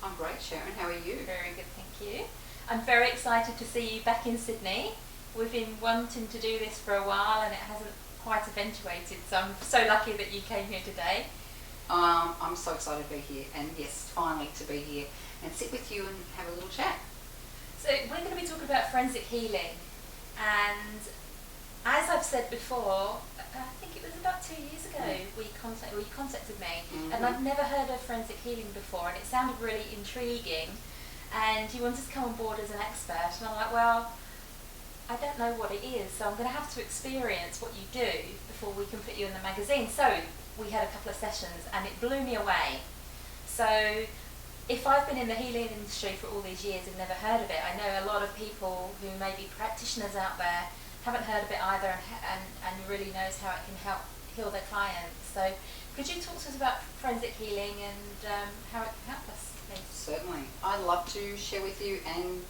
I'm great, Sharon. How are you? Very good, thank you. I'm very excited to see you back in Sydney. We've been wanting to do this for a while and it hasn't quite eventuated, so I'm so lucky that you came here today. I'm so excited to be here, and yes, finally to be here and sit with you and have a little chat. So we're going to be talking about forensic healing, and as I've said before, I think it was about 2 years ago you contacted me, and I'd never heard of forensic healing before, and it sounded really intriguing, and you wanted to come on board as an expert, and I'm like, well, I don't know what it is, so I'm going to have to experience what you do before we can put you in the magazine. So we had a couple of sessions and it blew me away. So if I've been in the healing industry for all these years and never heard of it, I know a lot of people who may be practitioners out there haven't heard of it either and really knows how it can help heal their clients. So could you talk to us about forensic healing and how it can help us, please? Certainly. I'd love to share with you and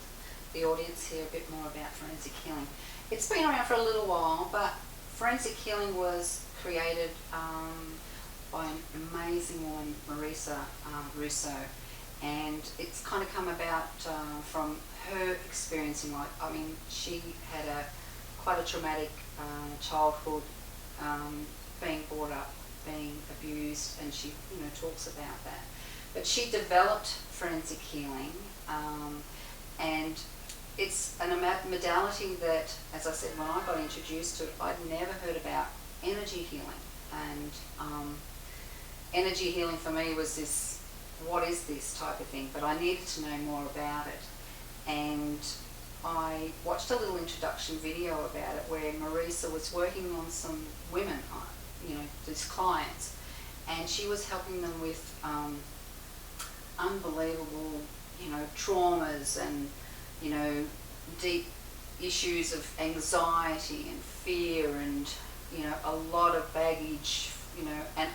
the audience here a bit more about forensic healing. It's been around for a little while, but forensic healing was created by an amazing woman, Marisa Russo, and it's kind of come about from her experience in life. I mean, she had quite a traumatic childhood, being brought up, being abused, and she talks about that. But she developed forensic healing, and it's a modality that, as I said, when I got introduced to it, I'd never heard about energy healing. And energy healing for me was this, what is this type of thing? But I needed to know more about it. And I watched a little introduction video about it where Marisa was working on some women, these clients, and she was helping them with unbelievable, traumas and deep issues of anxiety and fear and, a lot of baggage, and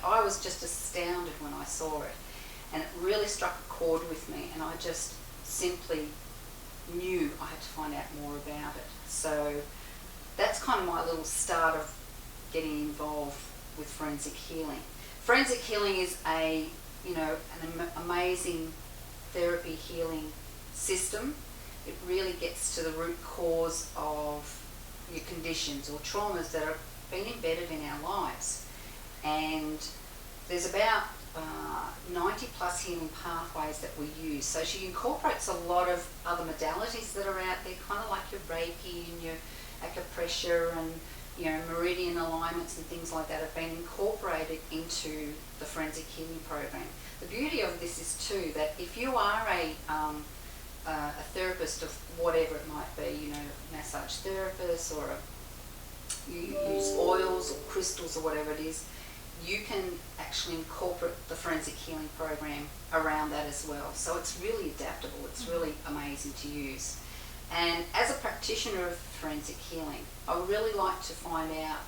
I was just astounded when I saw it. And it really struck a chord with me, and I just simply knew I had to find out more about it. So that's kind of my little start of getting involved with forensic healing. Forensic healing is an amazing therapy healing system. It really gets to the root cause of your conditions or traumas that have been embedded in our lives. And there's about 90 plus healing pathways that we use. So she incorporates a lot of other modalities that are out there, kind of like your Reiki and your acupressure and meridian alignments and things like that have been incorporated into the forensic healing program. The beauty of this is too that if you are a therapist of whatever it might be, massage therapist, or you use oils or crystals or whatever it is, you can actually incorporate the forensic healing program around that as well. So it's really adaptable. It's really amazing to use. And as a practitioner of forensic healing, I really like to find out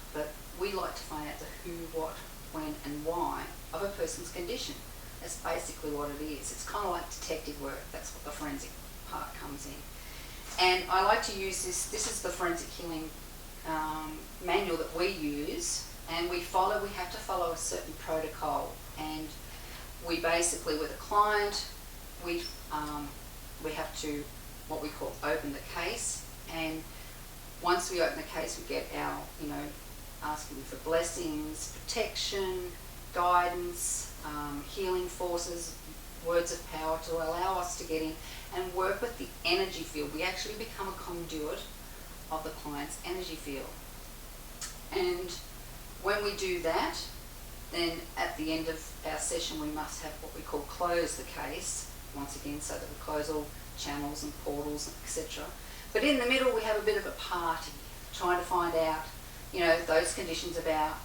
we like to find out the who, what, when and why of a person's condition. That's basically what it is. It's kind of like detective work. That's what the forensic part comes in. And I like to use this is the forensic healing manual that we use, and we have to follow a certain protocol. And we basically, with a client, we have to, what we call, open the case. And once we open the case, we get our, asking for blessings, protection, guidance, healing forces, words of power to allow us to get in and work with the energy field. We actually become a conduit of the client's energy field. And when we do that, then at the end of our session we must have what we call close the case, once again, so that we close all channels and portals, etc. But in the middle we have a bit of a party, trying to find out, those conditions about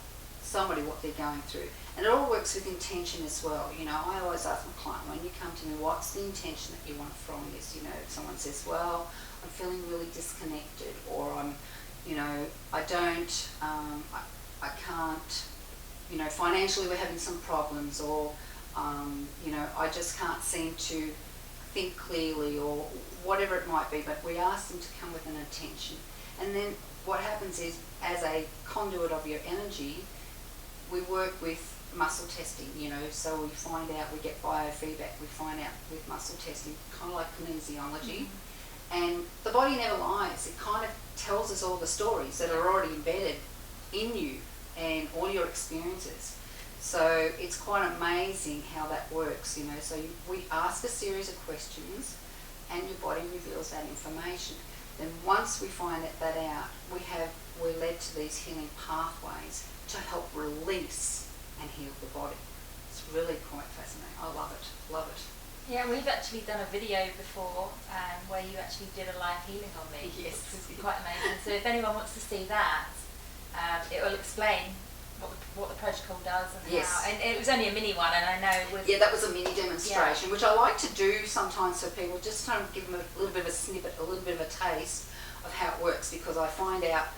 somebody, what they're going through. And it all works with intention as well. I always ask my client, when you come to me, what's the intention that you want from this? If someone says, well, I'm feeling really disconnected, or I'm, I don't, I can't, financially we're having some problems, or, I just can't seem to think clearly, or whatever it might be. But we ask them to come with an intention. And then what happens is, as a conduit of your energy, we work with muscle testing, so we find out, we get biofeedback, we find out with muscle testing, kind of like kinesiology. And the body never lies. It kind of tells us all the stories that are already embedded in you and all your experiences. So it's quite amazing how that works, So we ask a series of questions and your body reveals that information. Then once we find that out, we're led to these healing pathways to help release and heal the body. It's really quite fascinating. I love it. Yeah, we've actually done a video before where you actually did a live healing on me, Yes. which was quite amazing. So if anyone wants to see that, it will explain what the protocol does and Yes. how. And it was only a mini one, and I know with that was a mini demonstration, which I like to do sometimes for people, just to give them a little bit of a snippet, a little bit of a taste of how it works, because I find out,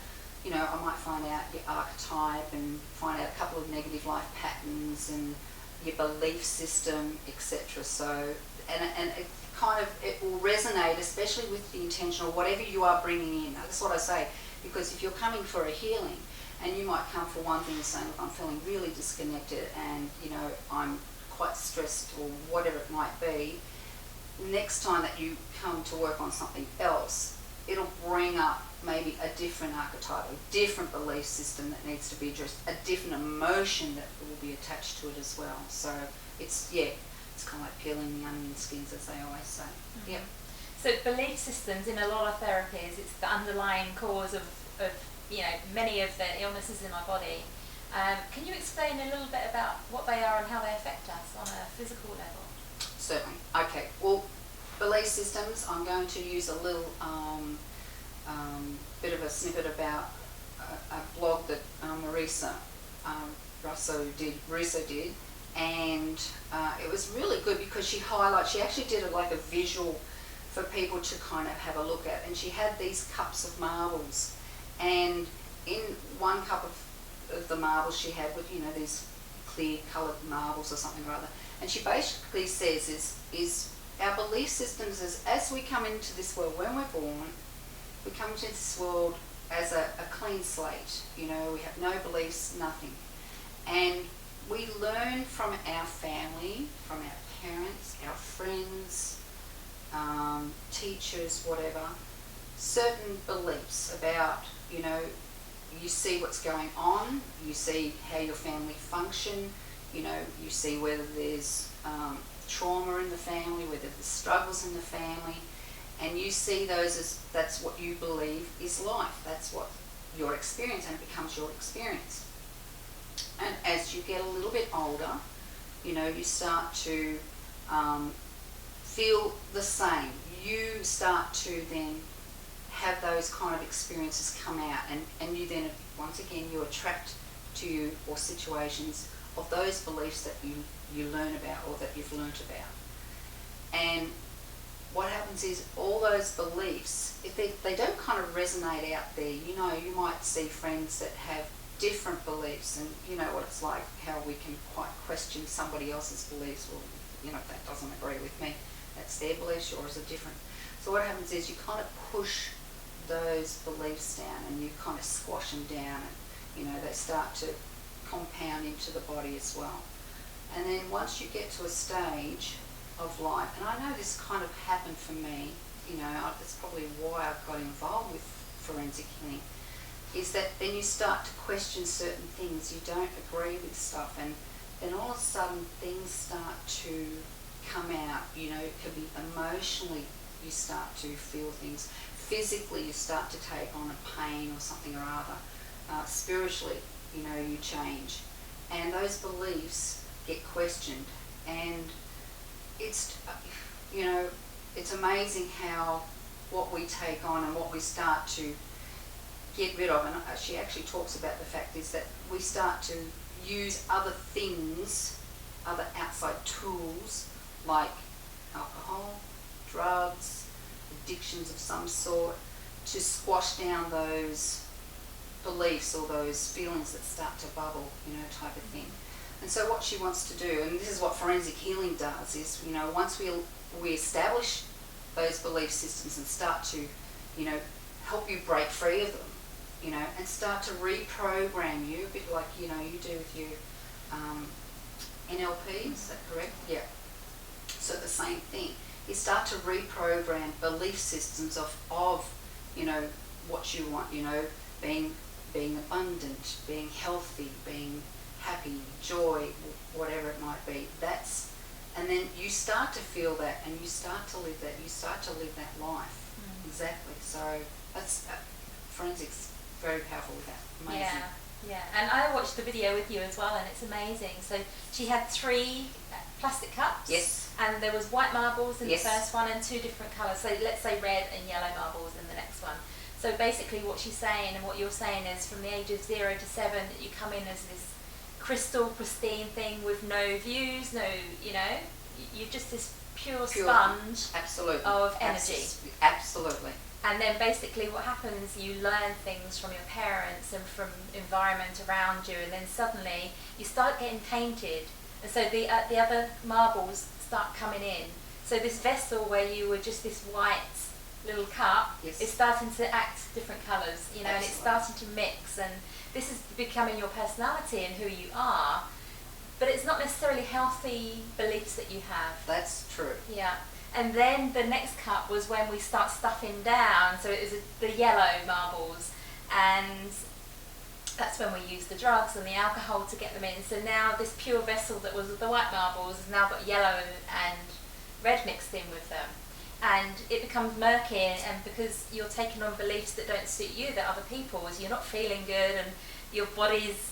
I might find out your archetype and find out a couple of negative life patterns and your belief system, etc. So, and it will resonate, especially with the intention or whatever you are bringing in. That's what I say, because if you're coming for a healing, and you might come for one thing and saying, look, I'm feeling really disconnected and, I'm quite stressed or whatever it might be, next time that you come to work on something else, it'll bring up maybe a different archetype, a different belief system that needs to be addressed, a different emotion that will be attached to it as well. So it's kind of like peeling the onion skins, as they always say. Mm-hmm. Yep. So belief systems in a lot of therapies, it's the underlying cause of many of the illnesses in my body. Can you explain a little bit about what they are and how they affect us on a physical level? Certainly. Okay. Well, belief systems, I'm going to use a little bit of a snippet about a blog that Marisa Russo did, and it was really good because she actually did a visual for people to kind of have a look at, and she had these cups of marbles, and in one cup of the marbles she had with these clear coloured marbles or something or other, and she basically says is our belief systems as we come into this world, when we're born, we come into this world as a clean slate. We have no beliefs, nothing, and we learn from our family, from our parents, our friends, teachers, whatever, certain beliefs about, you see what's going on, you see how your family function, you see whether there's trauma in the family, whether there's struggles in the family, and you see those as that's what you believe is life, that's what your experience, and it becomes your experience. And as you get a little bit older, you start to feel the same. You start to then have those kind of experiences come out, and you then, once again, you attract to you or situations of those beliefs that you learn about or that you've learnt about. And what happens is all those beliefs, if they don't kind of resonate out there, you might see friends that have different beliefs, and you know what it's like, how we can quite question somebody else's beliefs. Well, that doesn't agree with me. That's their beliefs, yours are different. So what happens is you kind of push those beliefs down and you kind of squash them down, and they start to compound into the body as well. And then once you get to a stage of life, and I know this kind of happened for me, that's probably why I got involved with forensic healing, is that then you start to question certain things, you don't agree with stuff, and then all of a sudden things start to come out. It could be emotionally, you start to feel things. Physically, you start to take on a pain or something or other. Spiritually, you change. And those beliefs get questioned. And it's, it's amazing how what we take on and what we start to get rid of, and she actually talks about the fact is that we start to use other things, other outside tools like alcohol, drugs, addictions of some sort, to squash down those beliefs or those feelings that start to bubble, type of thing. And so what she wants to do, and this is what forensic healing does, is, once we establish those belief systems and start to, help you break free of them, and start to reprogram you, a bit like, you do with your NLP, is that correct? Yeah. So the same thing. You start to reprogram belief systems of what you want, being abundant, being healthy, being happy, joy, whatever it might be. And then you start to feel that, and you start to live that. You start to live that life. Exactly. So that's forensics, very powerful with that. Amazing. Yeah. And I watched the video with you as well, and it's amazing. So she had 3 plastic cups. Yes. And there was white marbles in Yes. the first one and 2 different colours. So let's say red and yellow marbles in the next one. So basically what she's saying and what you're saying is from the age of 0 to 7 that you come in as this crystal pristine thing with no views, you're just this pure sponge. Absolutely. Of energy. Absolutely. And then basically what happens, you learn things from your parents and from environment around you, and then suddenly you start getting tainted, and so the other marbles start coming in. So this vessel where you were just this white little cup is starting to act different colours, and it's starting to mix, and this is becoming your personality and who you are. But it's not necessarily healthy beliefs that you have. That's true. Yeah. And then the next cup was when we start stuffing down, so it was the yellow marbles, and that's when we use the drugs and the alcohol to get them in. So now this pure vessel that was the white marbles has now got yellow and red mixed in with them. And it becomes murky, and because you're taking on beliefs that don't suit you, that other people's, you're not feeling good, and your body's,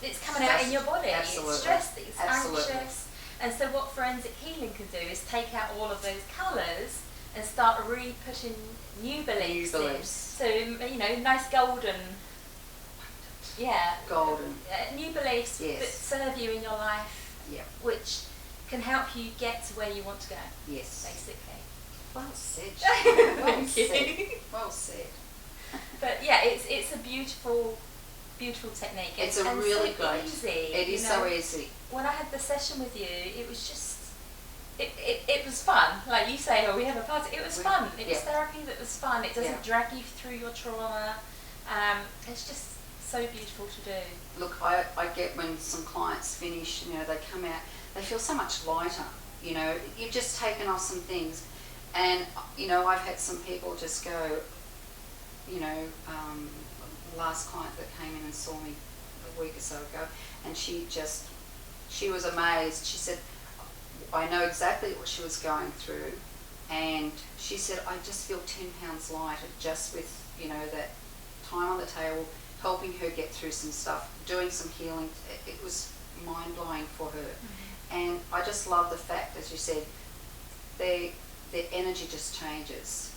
it's coming out in your body. Absolutely. It's stressed, it's Absolutely. anxious. And so what forensic healing can do is take out all of those colours and start re-putting new beliefs in. So, nice golden, golden. new beliefs that serve you in your life, which can help you get to where you want to go. Yes. Basically. Well said. Thank you. Well said. But yeah, it's a beautiful technique. It's and really so great. Easy. It is so easy. When I had the session with you, it was just, it was fun. Like you say, we have a party. It was fun. It was therapy that was fun. It doesn't drag you through your trauma. It's just so beautiful to do. Look, I get when some clients finish, they come out, they feel so much lighter. You've just taken off some things. And, I've had some people just go, last client that came in and saw me a week or so ago, and she was amazed. She said, I know exactly what she was going through, and she said, I just feel 10 pounds lighter just with, that time on the table, helping her get through some stuff, doing some healing. It was mind-blowing for her. Mm-hmm. And I just love the fact, as you said, their energy just changes.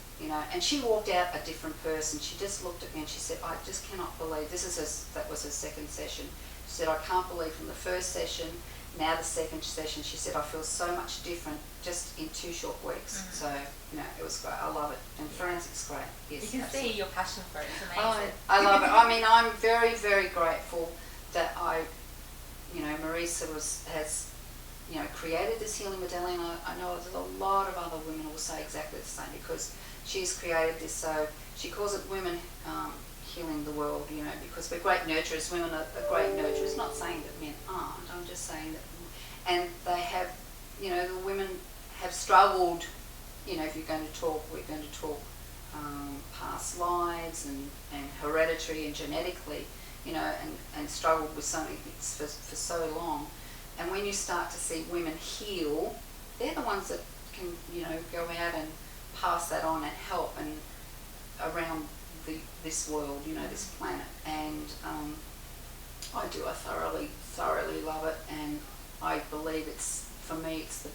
And she walked out a different person. She just looked at me and she said, I just cannot believe, that was her second session. She said, I can't believe from the first session, now the second session, she said, I feel so much different just in 2 short weeks. Mm-hmm. So, it was great. I love it. And forensics great. Yes, you can see your passion for it. It's amazing. I love it. I mean, I'm very, very grateful that Marisa has created this healing modality. And I know there's a lot of other women who will say exactly the same, because she's created this. So she calls it women healing the world, because we're great nurturers. Women are great nurturers. Not saying that men aren't. I'm just saying that, and they have, the women have struggled. If you're going to talk, we're going to talk past lives and hereditary and genetically, and struggled with so many things for so long. And when you start to see women heal, they're the ones that can, go out and pass that on and help and around this world, this planet. And I thoroughly love it, and I believe for me, it's the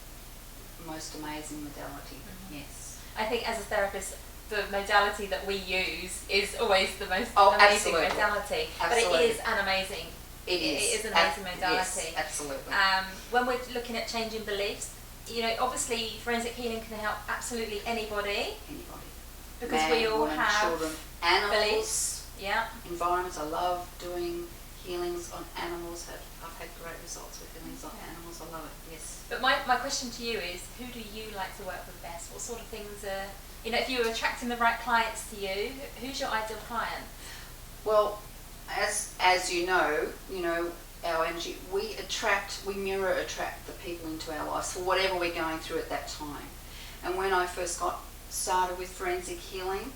most amazing modality. Mm-hmm. Yes. I think as a therapist, the modality that we use is always the most amazing modality. Absolutely. But it is an amazing. It is an amazing modality. Yes, absolutely. When we're looking at changing beliefs, obviously forensic healing can help absolutely anybody. Because man, we all woman, have children, animals, beliefs. Yeah. Environments. I love doing healings on animals. I've had great results with healings on animals. I love it. Yes. But my question to you is, who do you like to work with best? What sort of things are, if you were attracting the right clients to you, who's your ideal client? Well, as you know, our energy, we mirror attract the people into our lives for whatever we're going through at that time. And when I first got started with forensic healing,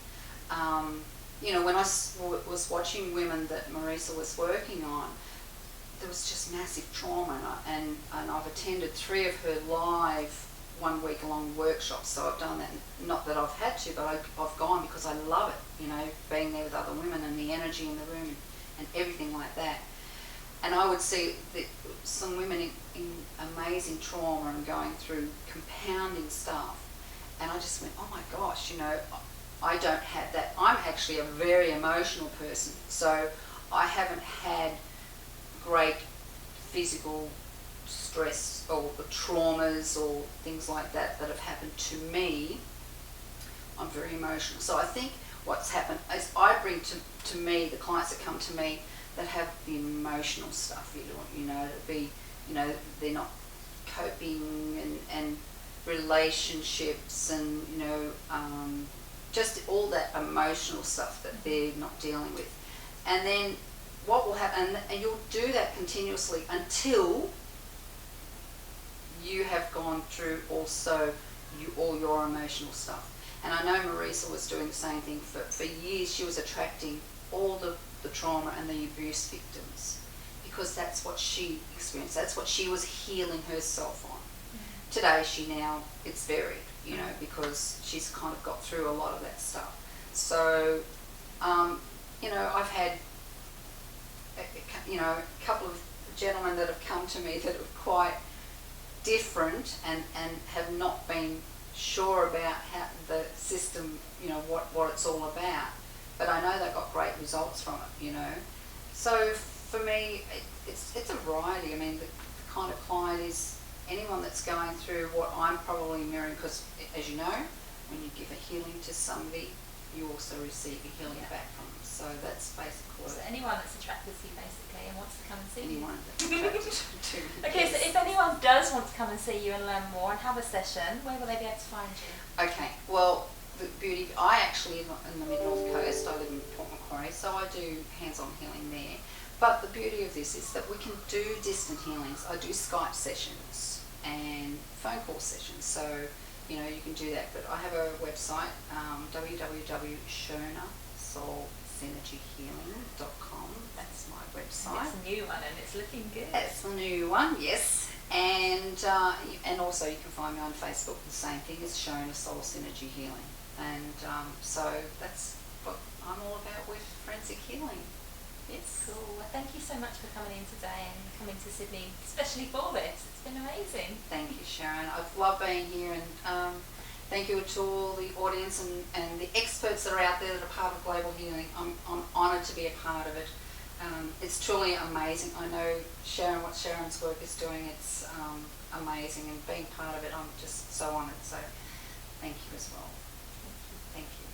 when I was watching women that Marisa was working on, there was just massive trauma, and I've attended 3 of her live 1 week long workshops, so I've done that. Not that I've had to, but I've gone because I love it, being there with other women and the energy in the room and everything like that. And I would see that some women in amazing trauma and going through compounding stuff, and I just went, oh my gosh, I don't have that. I'm actually a very emotional person, so I haven't had great physical stress or traumas or things like that have happened to me. I'm very emotional. So I think what's happened is I bring to me the clients that come to me that have the emotional stuff, they're not coping and relationships and, just all that emotional stuff that they're not dealing with. And then what will happen, and you'll do that continuously until you have gone through also all your emotional stuff. And I know Marisa was doing the same thing for years. She was attracting all the trauma and the abuse victims because that's what she experienced. That's what she was healing herself on. Mm-hmm. Today it's varied, because she's kind of got through a lot of that stuff. So, I've had a couple of gentlemen that have come to me that are quite different and have not been sure about how the system, what it's all about. But I know they got great results from it, So for me, it's a variety. I mean, the kind of client is anyone that's going through what I'm probably mirroring, because as you know, when you give a healing to somebody, you also receive a healing back from them. So that's basically so anyone that's attracted to you basically and wants to come and see anyone you. that's attracted to me. Okay, yes. So if anyone does want to come and see you and learn more and have a session, where will they be able to find you? Okay, well, the beauty, I actually live in the Mid-North Coast. I live in Port Macquarie, so I do hands-on healing there. But the beauty of this is that we can do distant healings. I do Skype sessions and phone call sessions, so you can do that. But I have a website, www.shonasoulsynergyhealing.com. That's my website. It's a new one and it's looking good. That's the new one, yes. And also you can find me on Facebook, the same thing as Shona Soul Synergy Healing. And so that's what I'm all about with forensic healing. Yes. Cool. Well, thank you so much for coming in today and coming to Sydney, especially for this. It's been amazing. Thank you, Sharon. I've loved being here, and thank you to all the audience and the experts that are out there that are part of Global Healing. I'm honoured to be a part of it. It's truly amazing. I know what Sharon's work is doing. It's amazing, and being part of it, I'm just so honoured. So thank you as well. Thank you.